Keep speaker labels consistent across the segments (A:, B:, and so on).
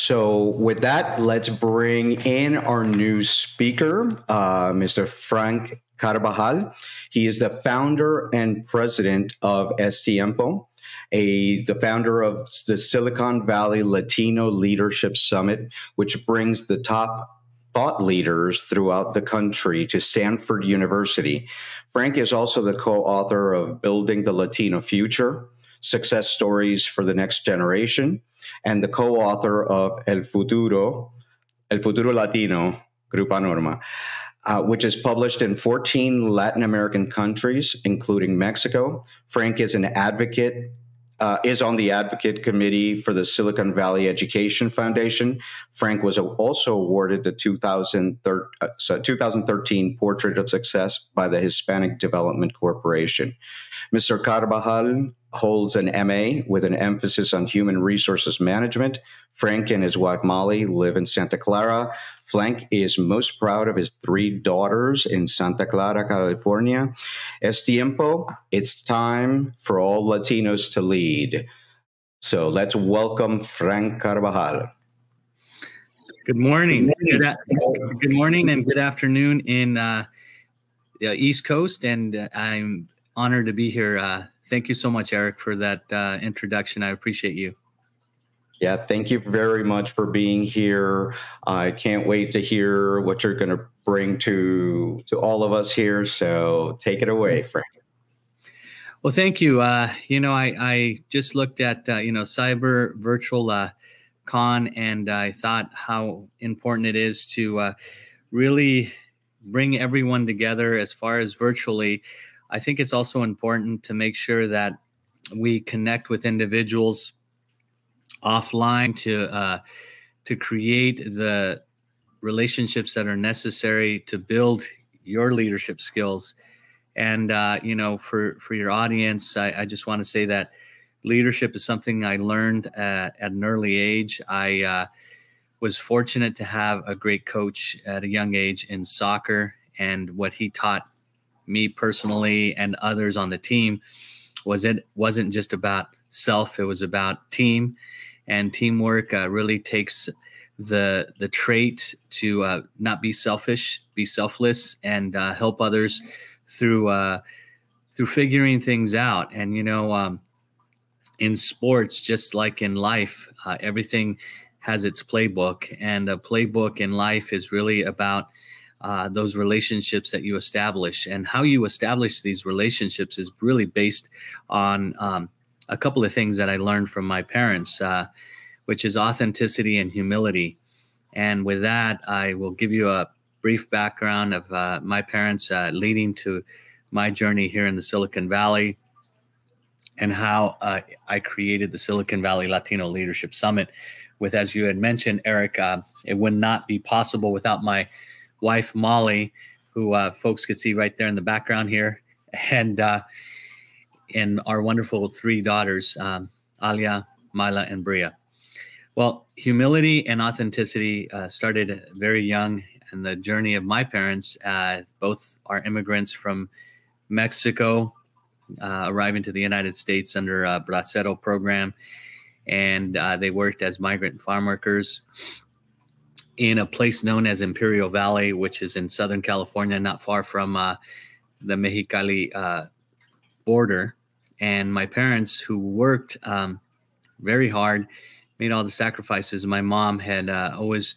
A: So with that, let's bring in our new speaker, Mr. Frank Carbajal. He is the founder and president of EsTiempo, the founder of the Silicon Valley Latino Leadership Summit, which brings the top thought leaders throughout the country to Stanford University. Frank is also the co-author of Building the Latino Future, Success Stories for the Next Generation, and the co-author of El Futuro Latino, Grupa Norma, which is published in 14 Latin American countries, including Mexico. Frank is an advocate, is on the advocate committee for the Silicon Valley Education Foundation. Frank was also awarded the 2013 Portrait of Success by the Hispanic Development Corporation. Mr. Carbajal holds an MA with an emphasis on human resources management. Frank and his wife Molly live in Santa Clara. Frank is most proud of his 3 daughters in Santa Clara, California. EsTiempo, it's time for all Latinos to lead. So let's welcome Frank Carbajal.
B: Good morning. Good morning and good afternoon in the East Coast, and I'm honored to be here. Thank you so much, Eric, for that introduction. I appreciate you.
A: Yeah, thank you very much for being here. I can't wait to hear what you're going to bring to all of us here. So take it away, Frank.
B: Well, thank you. I just looked at, Cyber Virtualcon, and I thought how important it is to really bring everyone together as far as virtually. I think it's also important to make sure that we connect with individuals offline to create the relationships that are necessary to build your leadership skills. And for your audience, I just want to say that leadership is something I learned at an early age. I was fortunate to have a great coach at a young age in soccer, and what he taught me personally and others on the team it wasn't just about self, it was about team, and teamwork really takes the trait to not be selfish, be selfless, and help others through figuring things out. And in sports, just like in life, everything has its playbook, and a playbook in life is really about those relationships that you establish, and how you establish these relationships is really based on a couple of things that I learned from my parents, which is authenticity and humility. And with that, I will give you a brief background of my parents leading to my journey here in the Silicon Valley, and how I created the Silicon Valley Latino Leadership Summit with, as you had mentioned, Eric, it would not be possible without my wife, Molly, who folks could see right there in the background here, and our wonderful 3 daughters, Alia, Mila, and Bria. Well, humility and authenticity started very young, and the journey of my parents, both are immigrants from Mexico, arriving to the United States under a Bracero program, and they worked as migrant farm workers in a place known as Imperial Valley, which is in Southern California, not far from the Mexicali border. And my parents, who worked very hard, made all the sacrifices. My mom had always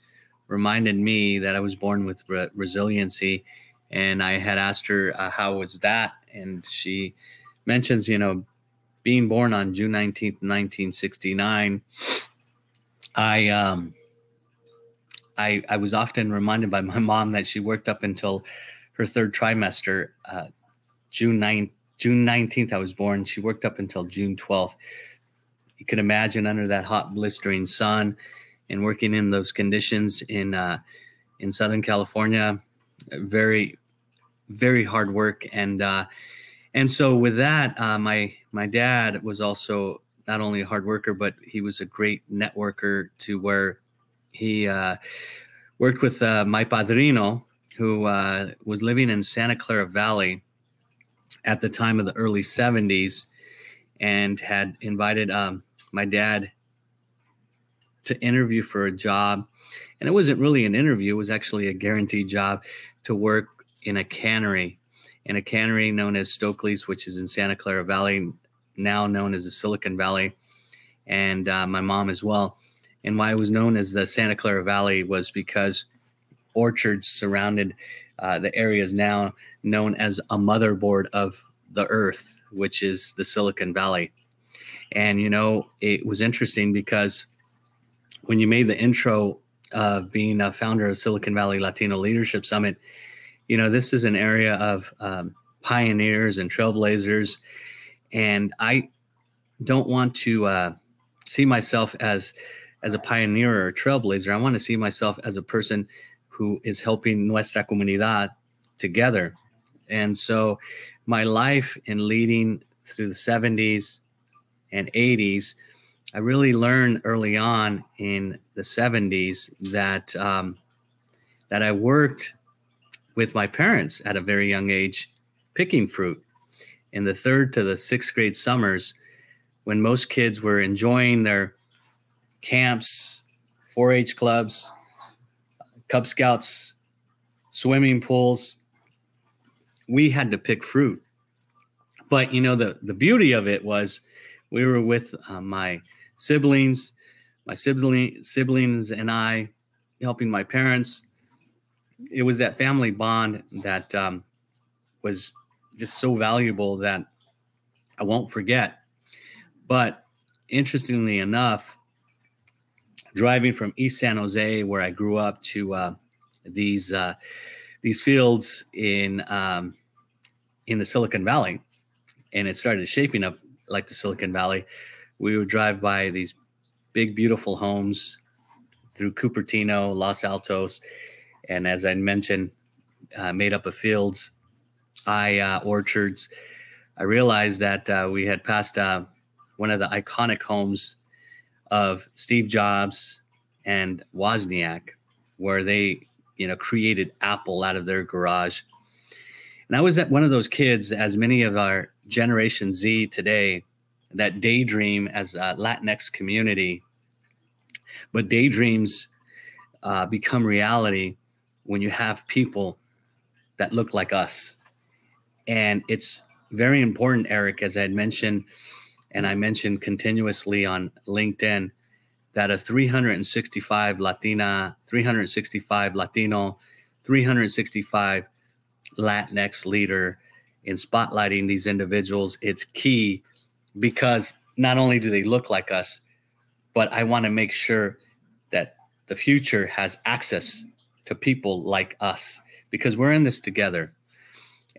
B: reminded me that I was born with resiliency, and I had asked her how was that, and she mentions, being born on June 19th, 1969, I was often reminded by my mom that she worked up until her 3rd trimester. June 19th, I was born. She worked up until June 12th. You can imagine, under that hot, blistering sun and working in those conditions in Southern California, very, very hard work. And so with that, my dad was also not only a hard worker, but he was a great networker, to where he worked with my padrino, who was living in Santa Clara Valley at the time of the early 70s, and had invited my dad to interview for a job. And it wasn't really an interview. It was actually a guaranteed job to work in a cannery known as Stokely's, which is in Santa Clara Valley, now known as the Silicon Valley, and my mom as well. And why it was known as the Santa Clara Valley was because orchards surrounded the areas now known as a motherboard of the earth, which is the Silicon Valley. And, you know, it was interesting because when you made the intro of being a founder of Silicon Valley Latino Leadership Summit, you know, this is an area of pioneers and trailblazers. And I don't want to see myself as a pioneer or a trailblazer. I want to see myself as a person who is helping nuestra comunidad together. And so my life in leading through the 70s and 80s, I really learned early on in the 70s that that I worked with my parents at a very young age, picking fruit in the 3rd to the 6th grade summers, when most kids were enjoying their camps, 4-H clubs, Cub Scouts, swimming pools. We had to pick fruit. But, you know, the beauty of it was we were with my siblings and I, helping my parents. It was that family bond that was just so valuable that I won't forget. But interestingly enough, driving from East San Jose, where I grew up, to these fields in the Silicon Valley, and it started shaping up like the Silicon Valley, we would drive by these big, beautiful homes through Cupertino, Los Altos, and as I mentioned, made up of fields, orchards. I realized that we had passed one of the iconic homes of Steve Jobs and Wozniak, where they, you know, created Apple out of their garage. And I was one of those kids, as many of our Generation Z today, that daydream as a Latinx community. But daydreams become reality when you have people that look like us. And it's very important, Eric, as I had mentioned, and I mentioned continuously on LinkedIn, that a 365 Latina, 365 Latino, 365 Latinx leader in spotlighting these individuals, it's key, because not only do they look like us, but I want to make sure that the future has access to people like us, because we're in this together.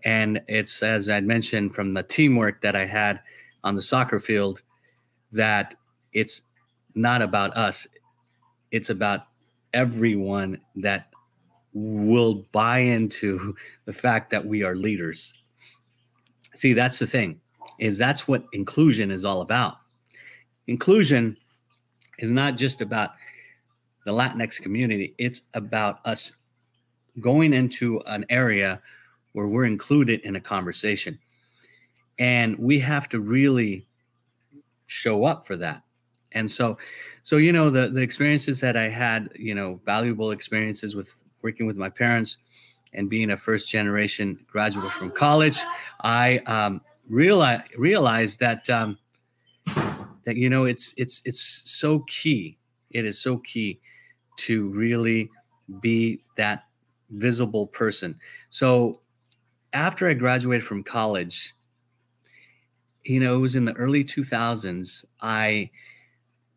B: And it's, as I mentioned, from the teamwork that I had on the soccer field, that it's not about us. It's about everyone that will buy into the fact that we are leaders. See, that's the thing, is that's what inclusion is all about. Inclusion is not just about the Latinx community. It's about us going into an area where we're included in a conversation. And we have to really show up for that. And so, you know, the experiences that I had, you know, valuable experiences with working with my parents and being a first generation graduate from college, I realized that, you know, it's so key. It is so key to really be that visible person. So after I graduated from college, you know, it was in the early 2000s, I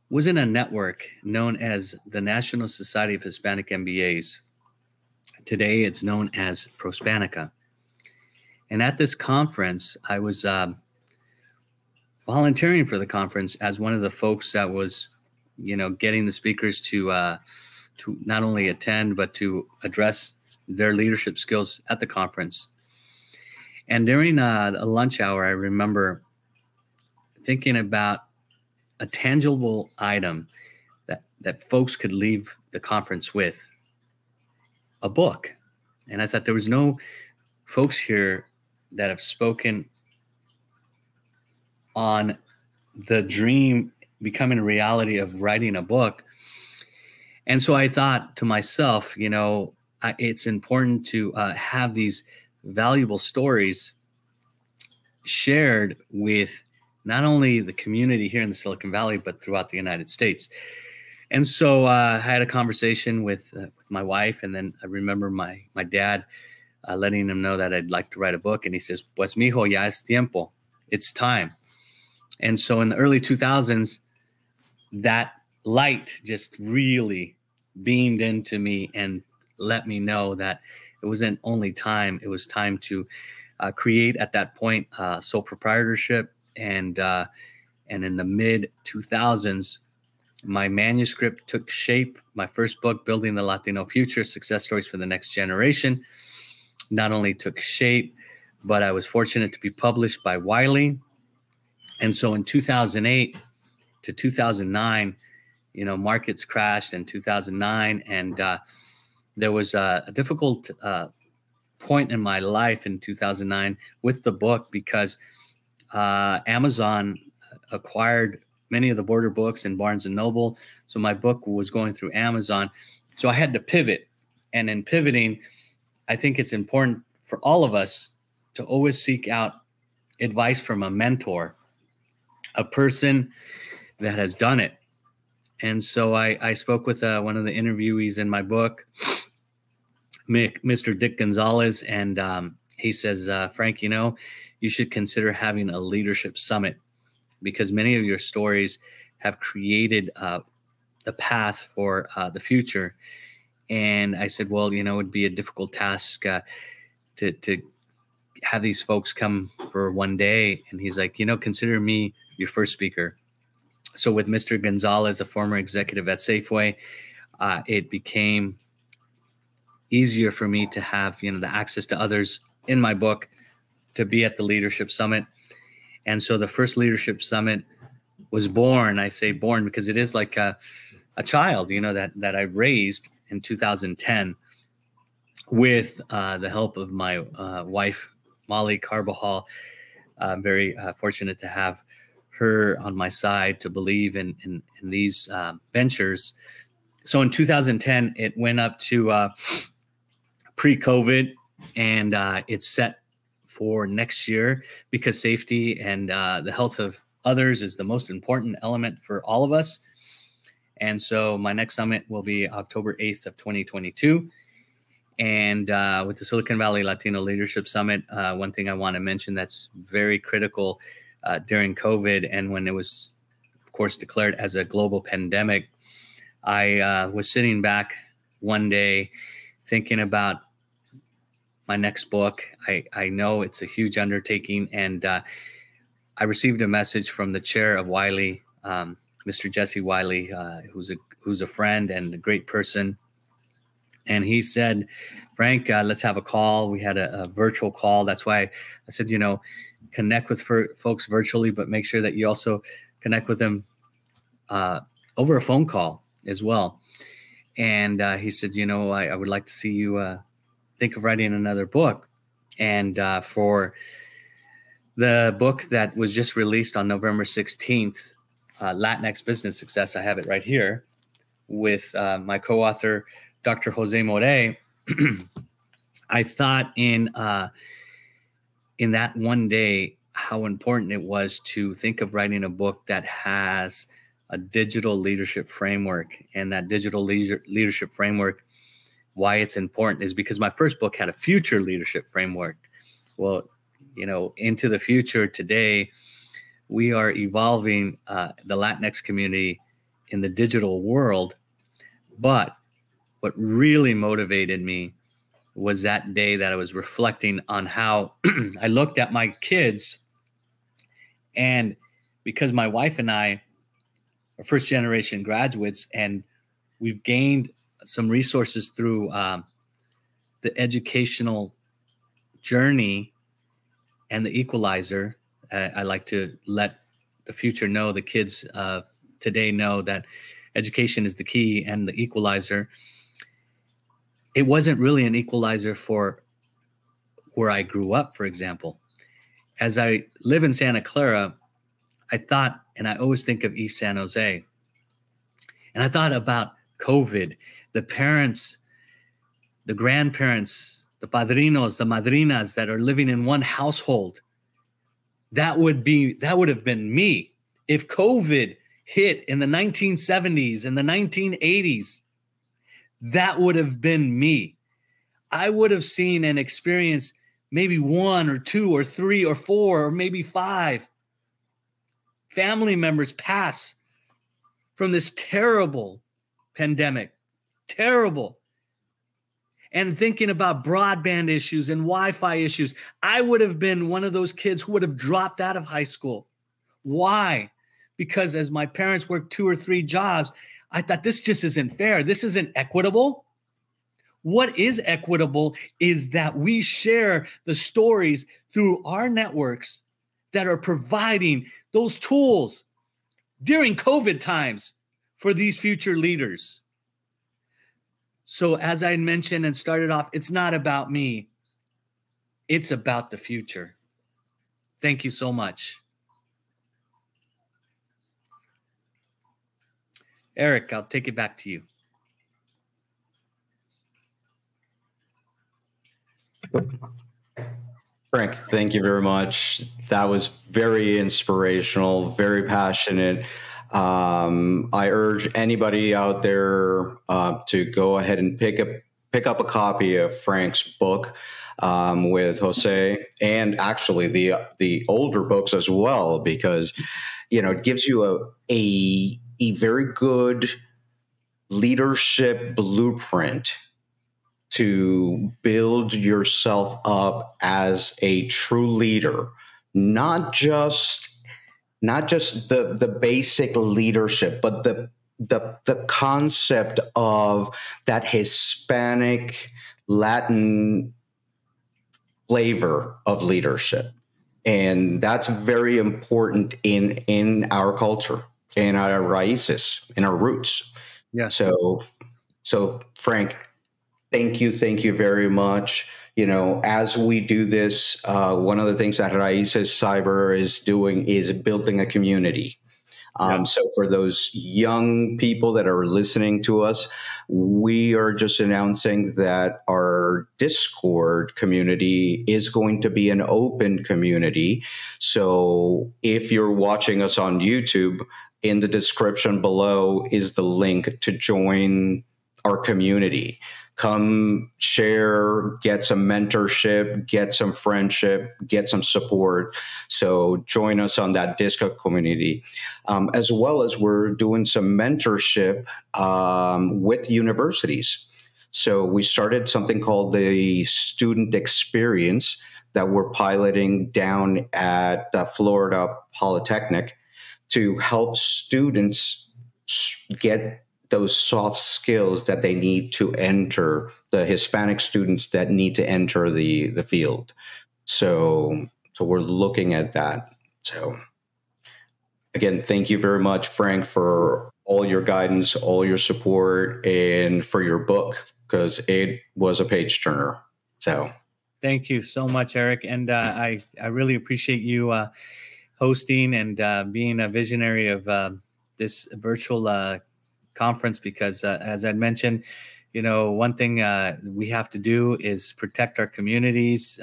B: was in a network known as the National Society of Hispanic MBAs. Today, it's known as Prospanica. And at this conference, I was volunteering for the conference as one of the folks that was, you know, getting the speakers to not only attend, but to address their leadership skills at the conference. And during a lunch hour, I remember thinking about a tangible item that folks could leave the conference with, a book. And I thought, there was no folks here that have spoken on the dream becoming a reality of writing a book. And so I thought to myself, it's important to have these valuable stories shared with not only the community here in the Silicon Valley, but throughout the United States. And so I had a conversation with my wife, and then I remember my dad letting him know that I'd like to write a book. And he says, "Pues mijo, ya es tiempo. It's time." And so in the early 2000s, that light just really beamed into me and let me know that it wasn't only time, it was time to create at that point sole proprietorship. And in the mid 2000s, my manuscript took shape. My first book, Building the Latino Future, Success Stories for the Next Generation, not only took shape, but I was fortunate to be published by Wiley. And so in 2008 to 2009, markets crashed in 2009. And there was a difficult point in my life in 2009 with the book, because Amazon acquired many of the border books in Barnes and Noble. So my book was going through Amazon. So I had to pivot. And in pivoting, I think it's important for all of us to always seek out advice from a mentor, a person that has done it. And so I spoke with one of the interviewees in my book, Mr. Dick Gonzalez, and he says, "Frank, you should consider having a leadership summit, because many of your stories have created the path for the future." And I said, "Well, it would be a difficult task to have these folks come for one day." And he's like, "Consider me your first speaker." So with Mr. Gonzalez, a former executive at Safeway, it became easier for me to have, the access to others in my book to be at the Leadership Summit. And so the first Leadership Summit was born. I say born because it is like a child, that I raised in 2010 with the help of my wife, Molly Carbajal. I'm very fortunate to have her on my side to believe in these ventures. So in 2010, it went up to pre-COVID, and it's set for next year, because safety and the health of others is the most important element for all of us. And so my next summit will be October 8th of 2022. And with the Silicon Valley Latino Leadership Summit, one thing I want to mention that's very critical during COVID, and when it was, of course, declared as a global pandemic, I was sitting back one day thinking about my next book. I know it's a huge undertaking, and I received a message from the chair of Wiley, Mr. Jesse Wiley, who's a friend and a great person. And he said, "Frank, let's have a call." We had a virtual call. That's why I said, connect with folks virtually, but make sure that you also connect with them over a phone call as well. And he said, I would like to see you think of writing another book. And for the book that was just released on November 16th, Latinx Business Success, I have it right here, with my co-author, Dr. Jose More, I thought in that one day how important it was to think of writing a book that has a digital leadership framework. And that digital leadership framework, why it's important is because my first book had a future leadership framework. Well, into the future today, we are evolving the Latinx community in the digital world. But what really motivated me was that day that I was reflecting on how I looked at my kids, and because my wife and I are first generation graduates, and we've gained some resources through the educational journey and the equalizer. I like to let the future know, the kids today know that education is the key and the equalizer. It wasn't really an equalizer for where I grew up, for example. As I live in Santa Clara, I thought, and I always think of East San Jose, and I thought about COVID, the parents, the grandparents, the padrinos, the madrinas that are living in one household. That would have been me. If COVID hit in the 1970s and the 1980s, that would have been me. I would have seen and experienced maybe 1 or 2 or 3 or 4 or maybe 5 family members pass from this terrible pandemic. Terrible. And thinking about broadband issues and Wi-Fi issues, I would have been one of those kids who would have dropped out of high school. Why? Because as my parents worked 2 or 3 jobs, I thought this just isn't fair. This isn't equitable. What is equitable is that we share the stories through our networks that are providing those tools during COVID times for these future leaders. So as I mentioned and started off, it's not about me. It's about the future. Thank you so much. Eric, I'll take it back to you.
A: Frank, thank you very much. That was very inspirational, very passionate. I urge anybody out there to go ahead and pick up a copy of Frank's book with Jose, and actually the older books as well, because it gives you a very good leadership blueprint to build yourself up as a true leader, not just the basic leadership, but the concept of that Hispanic Latin flavor of leadership. And that's very important in our culture, in our raíces, in our roots.
B: Yeah.
A: So Frank, thank you very much. As we do this, one of the things that Raices Cyber is doing is building a community. So for those young people that are listening to us, we are just announcing that our Discord community is going to be an open community. So if you're watching us on YouTube, in the description below is the link to join our community. Come share, get some mentorship, get some friendship, get some support. So join us on that Discord community. As well as we're doing some mentorship with universities. So we started something called the Student Experience that we're piloting down at Florida Polytechnic to help students get those soft skills that they need to enter, the Hispanic students that need to enter the field. So we're looking at that. So again, thank you very much, Frank, for all your guidance, all your support, and for your book, because it was a page turner. So
B: thank you so much, Eric. And I really appreciate you hosting and being a visionary of this virtual conference, because as I mentioned, one thing we have to do is protect our communities.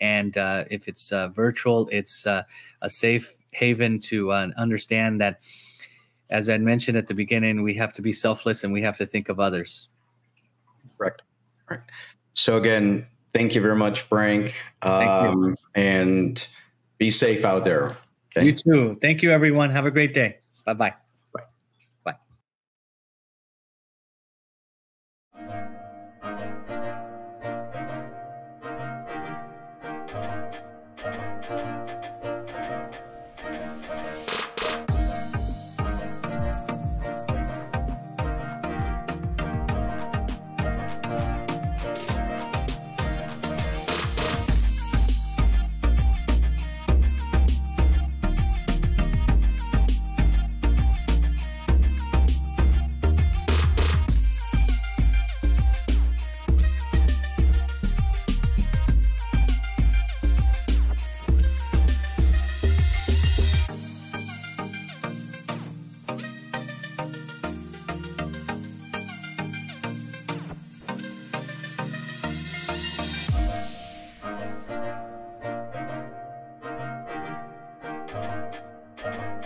B: And if it's virtual, it's a safe haven to understand that, as I mentioned at the beginning, we have to be selfless and we have to think of others.
A: Correct. Right. So again, thank you very much, Frank.
B: Thank you.
A: And be safe out there. Okay?
B: You too. Thank you, everyone. Have a great day. Bye-bye.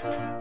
A: Bye.